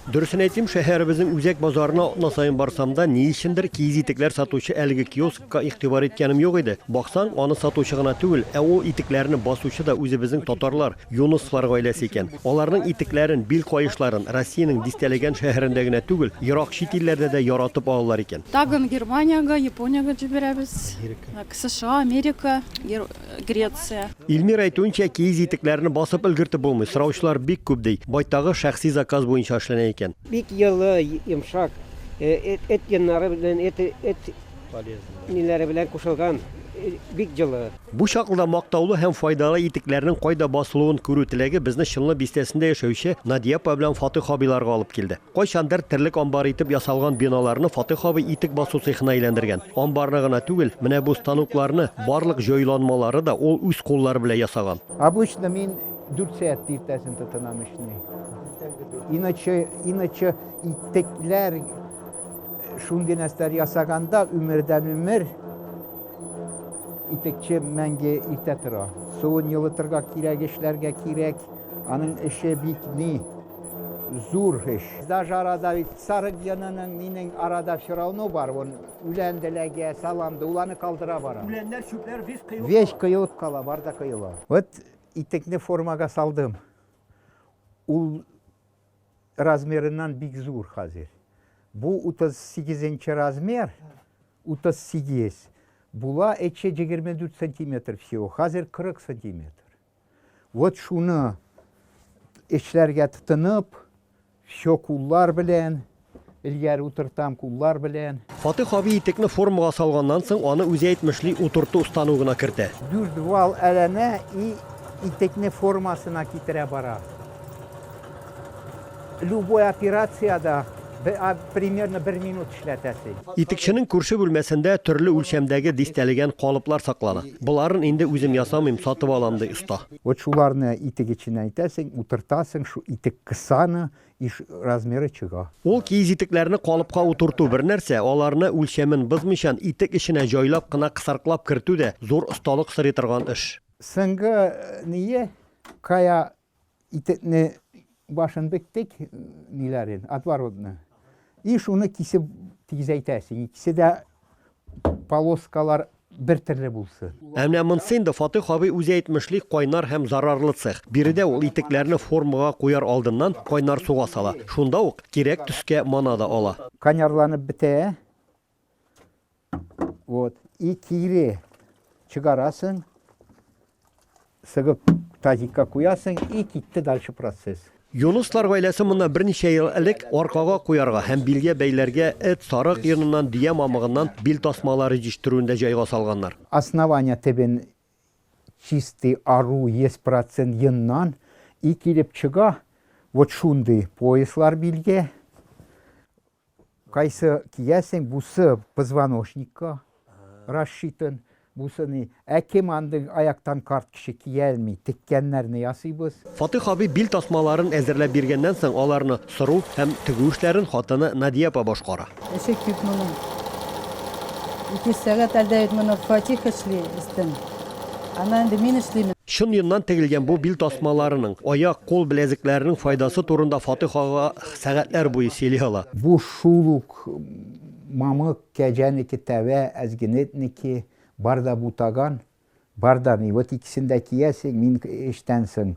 Дөресен әйтим, шәһәребезнең үзәк базарына атна сайын барсам да, ни өчендер киез итекләр сатучы әлеге киоскка игътибар иткәнем юк иде. Баксаң, аны сатучы гына түгел, ул итекләрне басучы да үзебезнең татарлар, Юнуслар гаиләсе икән. Аларның итекләрен, бил каешларын Россиянең дистәләгән шәһәрендә генә түгел, ерак чит илләрдә дә яратып алалар икән. Тагын Германияга, Японияга җибәрәбез. США, Америка, Греция. Илмир әйтүенчә, киез итекләрне басып өлгертеп булмый. Сораучылар бик күп ди. Байтагы шәхси заказ буенча эшләнә икән. Бик йылы, йомшак, эт яннары белән, эт ниләре белән кушылган, бик йылы. Бу чаклыда мактаулы һәм файдалы итекләрнең кайда басылуын күрү теләге безне Чынлы бистәсендә яшәүче Надиапа белән Фатих абыйларга алып килде. Кайчандыр терлек амбар итеп ясалган биналарны Фатих абый итек басу цехына әйләндергән. Амбарны гына түгел, менә бу станокларны барлык җайланмалары да ул үз куллары белән ясаган. Обычно мин 4 сәгать иртәсен тотынам эшне. Иначе итекләр шундый нәрсәләр ясаганда өмердән өмер итекче мәңге иртә тора. Суын йылытырга кирәк, эшләргә кирәк. Аның эше бик ни зур эш. Даже арада Сарык янының минең арада все равно бар. Үләнделәгә саламды, уланы калдыра бара. Үләннәр, чүпләр Весь кыйылып кала, бар да кыйыла. Вот итекне формага салдым. Ул размерынан бик зур хәзер. Бу 38 размер, 38. Була 24 сантиметр всего, хәзер 40 сантиметр. Вот шуны эшләргә тотынып, все куллар белән, илгәр утыртам куллар белән. Фатих абый итекне формага салганнан соң аны үзе әйтмешли утырту устанугына кертә. Дүрт әләнә и итекне формасына китерә бара. Любой операцияда примерно 1 минут эшләтәсең. Итекченең күрше бүлмәсендә төрле үлчәмдәге дистәлегән калыплар саклана. Буларын инде үзем ясамыйм, сатып алам ди уста. Вот шуларны итек içine әйтәсең, утыртасың, шу итек кысаны, размеры чыга. Ул киез итекләрне калыпка утырту бер нәрсә, аларны үлчәмен бозмыйчан итек эченә җайлап кына кысарклап кертү дә зур осталык сырый торган эш. Соңгы ние кая итекне башын бектек ниләрен, отворотны. И шуны кисеп тигезәйтәсең. Икесе дә полоскалар бер төрле булсын. Әмма монсы инде Фатих абый үзе әйтмешли кайнар һәм зарарлы цех. Биредә ул итекләрне формага куяр алдыннан кайнар суга сала. Шунда ук кирәк төскә мана да ала. Канярланып бетә. Вот. И кире чыгарасың. Сыгып тазикка куясың и китте дальше процесс. Юнуслар гаиләсе моннан берничә ел элек аркага куярга һәм билгә бәйләргә эт сарык йоныннан, дия мамыгыннан бил тасмалары җиштерүендә җайга салганнар. Основание тебен чистый ару 100% йоннан и килеп чыга. Вот шундый пояслар билгә. Кайсы киясең, бусы позвоночникка рассчитан. Бусыны әкем андың аяктан карт кеше киялмый, теккәннәрне ясыйбыз. Фатих абый бил тасмаларын әзерләп биргәннән соң аларны сыру һәм тегү эшләрен хатыны Надиапа башкара. Эше күп моның. 2 сәгать әлдәйт моны Фатих эшли истен. Ана инде мин эшлим. Шын йоннан тегелгән бу бил тасмаларының аяк, кул беләзекләренең файдасы турында Фатих ага сәгатьләр буе сөйли ала. Бу шулук мамык кәҗәнеке тәвә әзгенетнеке барда бутаган, барда ни. Вот икисендә киясең, мин эштән соң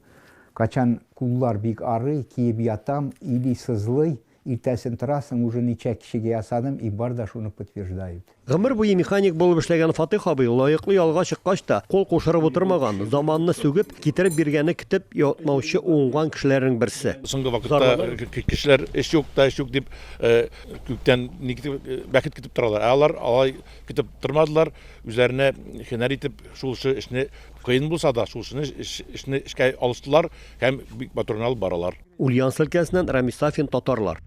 качан куллар бик ары, киеп ятам, или сызлый, иртәсен торасың, уже ничә кешегә ясадым, и барда шуны подтверждают. Гомер буе механик булып эшләгән Фатих абый лаеклы ялга чыккач та кул кушырып утырмаган, заманны сүгеп, китереп биргәне көтеп ятмаучы уңган кешеләрнең берсе. Соңгы вакытта кешеләр эш юк та эш юк дип күктән бәхет көтеп торалар. Алар алай көтеп тормадылар, үзләренә һөнәр итеп шул эшне кыен булса да шул эшне эшкә алыштылар һәм бик матур баралар. Ульян өлкәсеннән Рамис Сафин, Татарлар.